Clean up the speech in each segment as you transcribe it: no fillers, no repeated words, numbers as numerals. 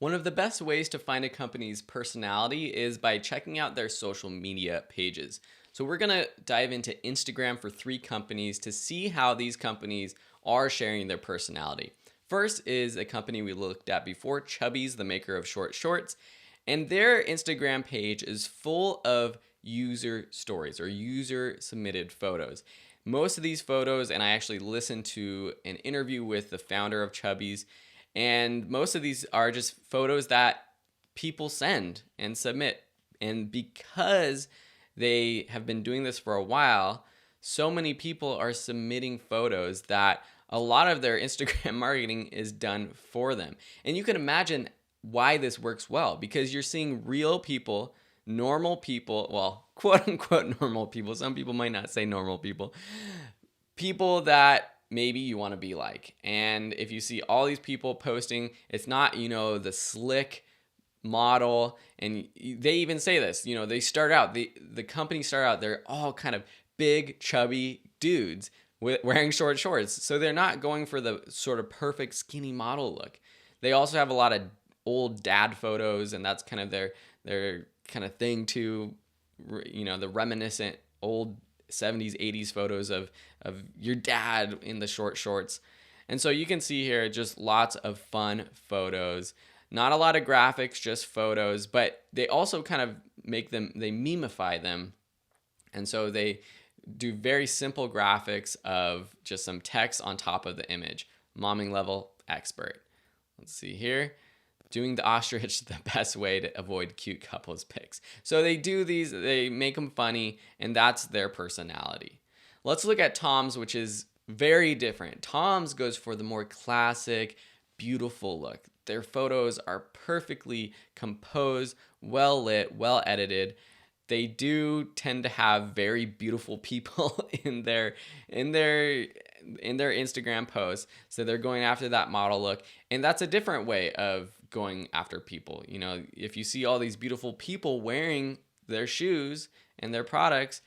One of the best ways to find a company's personality is by checking out their social media pages. So we're going to dive into Instagram for 3 companies to see how these companies are sharing their personality. First is a company we looked at before, Chubbies, the maker of short shorts. And their Instagram page is full of user stories or user submitted photos. Most of these photos, and I actually listened to an interview with the founder of Chubbies, and most of these are just photos that people send and submit. And because they have been doing this for a while, so many people are submitting photos that a lot of their Instagram marketing is done for them. And you can imagine why this works well, because you're seeing real people, normal people, well, quote unquote normal people. Some people might not say normal people, people that maybe you want to be like. And if you see all these people posting, it's not, the slick model. And they even say this, they start out, the company start out, they're all kind of big, chubby dudes wearing short shorts. So they're not going for the sort of perfect skinny model look. They also have a lot of old dad photos, and that's kind of their kind of thing too. The reminiscent old 70s, 80s photos of your dad in the short shorts. And so you can see here just lots of fun photos. Not a lot of graphics, just photos, but they also kind of they memify them. And so they do very simple graphics of just some text on top of the image. Momming level expert. Let's see here. Doing the ostrich the best way to avoid cute couples pics. So they do these, they make them funny, and that's their personality. Let's look at Tom's, which is very different. Tom's goes for the more classic, beautiful look. Their photos are perfectly composed, well lit, well edited. They do tend to have very beautiful people in their Instagram posts. So they're going after that model look. And that's a different way of going after people. If you see all these beautiful people wearing their shoes and their products,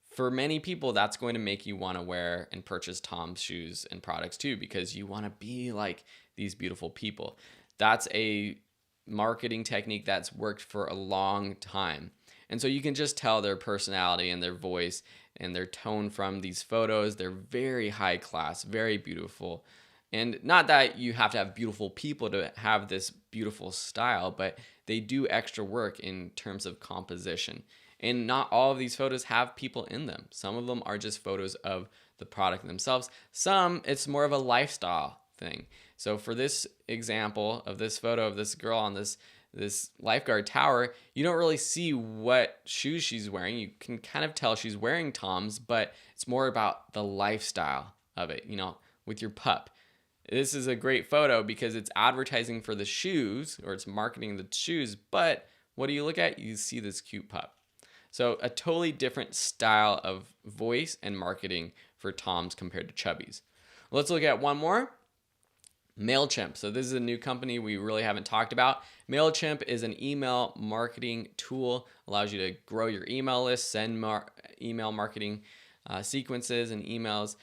for many people, that's going to make you want to wear and purchase Tom's shoes and products too, because you want to be like these beautiful people. That's a marketing technique that's worked for a long time. And so you can just tell their personality and their voice and their tone from these photos. They're very high class, very beautiful. And not that you have to have beautiful people to have this beautiful style, but they do extra work in terms of composition. And not all of these photos have people in them. Some of them are just photos of the product themselves. Some, it's more of a lifestyle thing. So for this example of this photo of this girl on this lifeguard tower, you don't really see what shoes she's wearing. You can kind of tell she's wearing Tom's, but it's more about the lifestyle of it, with your pup. This is a great photo because it's advertising for the shoes, or it's marketing the shoes, but what do you look at? You see this cute pup. So a totally different style of voice and marketing for Tom's compared to Chubbies. Let's look at one more. MailChimp. So this is a new company we really haven't talked about. MailChimp is an email marketing tool, allows you to grow your email list, send email marketing sequences and emails.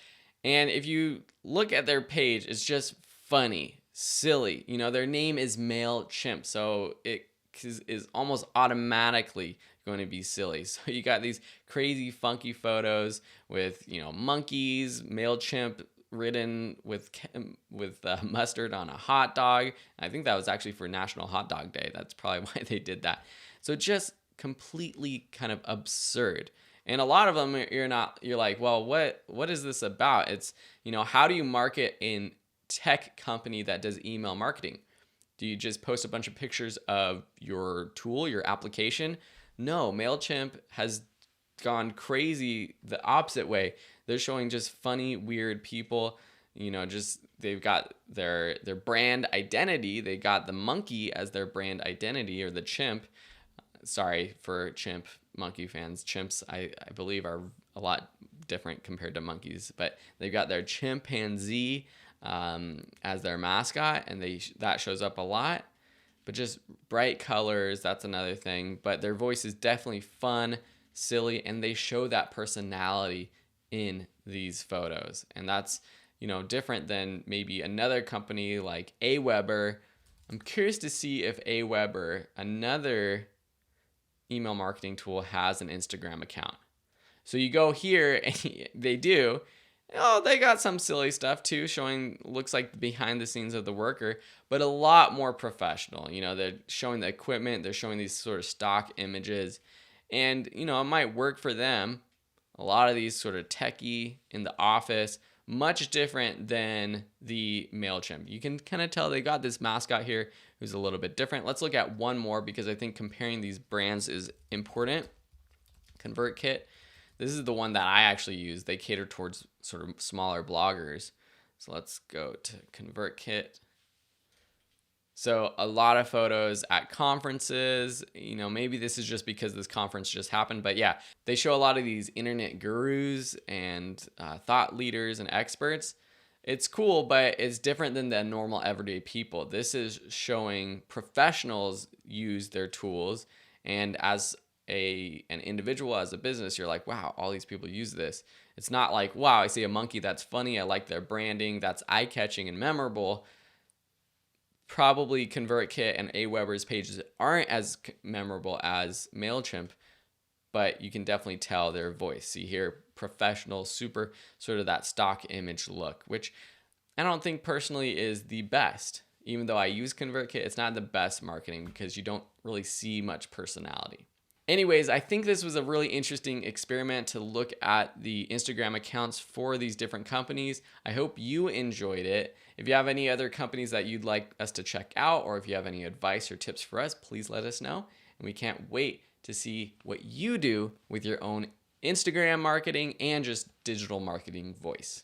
And if you look at their page, it's just funny, silly. Their name is MailChimp, so it is almost automatically going to be silly. So you got these crazy funky photos with, monkeys, MailChimp written with mustard on a hot dog. I think that was actually for National Hot Dog Day. That's probably why they did that. So just completely kind of absurd. And a lot of them you're like, well, what is this about? It's, how do you market in tech company that does email marketing? Do you just post a bunch of pictures of your tool, your application? No, MailChimp has gone crazy the opposite way. They're showing just funny, weird people, they've got their brand identity. They got the monkey as their brand identity, or the chimp. Sorry for chimp monkey fans. Chimps, I believe, are a lot different compared to monkeys, but they've got their chimpanzee as their mascot, and that shows up a lot. But just bright colors, that's another thing. But their voice is definitely fun, silly, and they show that personality in these photos. And that's, different than maybe another company like Aweber, I'm curious to see if Aweber, another email marketing tool, has an Instagram account. So you go here and they do. Oh, they got some silly stuff too, showing, looks like behind the scenes of the worker, but a lot more professional. You know, they're showing the equipment, they're showing these sort of stock images, and you know, it might work for them. A lot of these sort of techie in the office, much different than the MailChimp. You can kind of tell they got this mascot here who's a little bit different. Let's look at one more because I think comparing these brands is important. ConvertKit. This is the one that I actually use. They cater towards sort of smaller bloggers. So let's go to ConvertKit. So a lot of photos at conferences. You know, maybe this is just because this conference just happened, but yeah, they show a lot of these internet gurus and thought leaders and experts. It's cool, but it's different than the normal everyday people. This is showing professionals use their tools, and as an individual, as a business, you're like, wow, all these people use this. It's not like, wow, I see a monkey, that's funny, I like their branding, that's eye-catching and memorable. Probably ConvertKit and Aweber's pages aren't as memorable as MailChimp, but you can definitely tell their voice. See here, professional, super sort of that stock image look, which I don't think personally is the best. Even though I use ConvertKit, it's not the best marketing because you don't really see much personality. Anyways, I think this was a really interesting experiment to look at the Instagram accounts for these different companies. I hope you enjoyed it. If you have any other companies that you'd like us to check out, or if you have any advice or tips for us, please let us know. And we can't wait to see what you do with your own Instagram marketing and just digital marketing voice.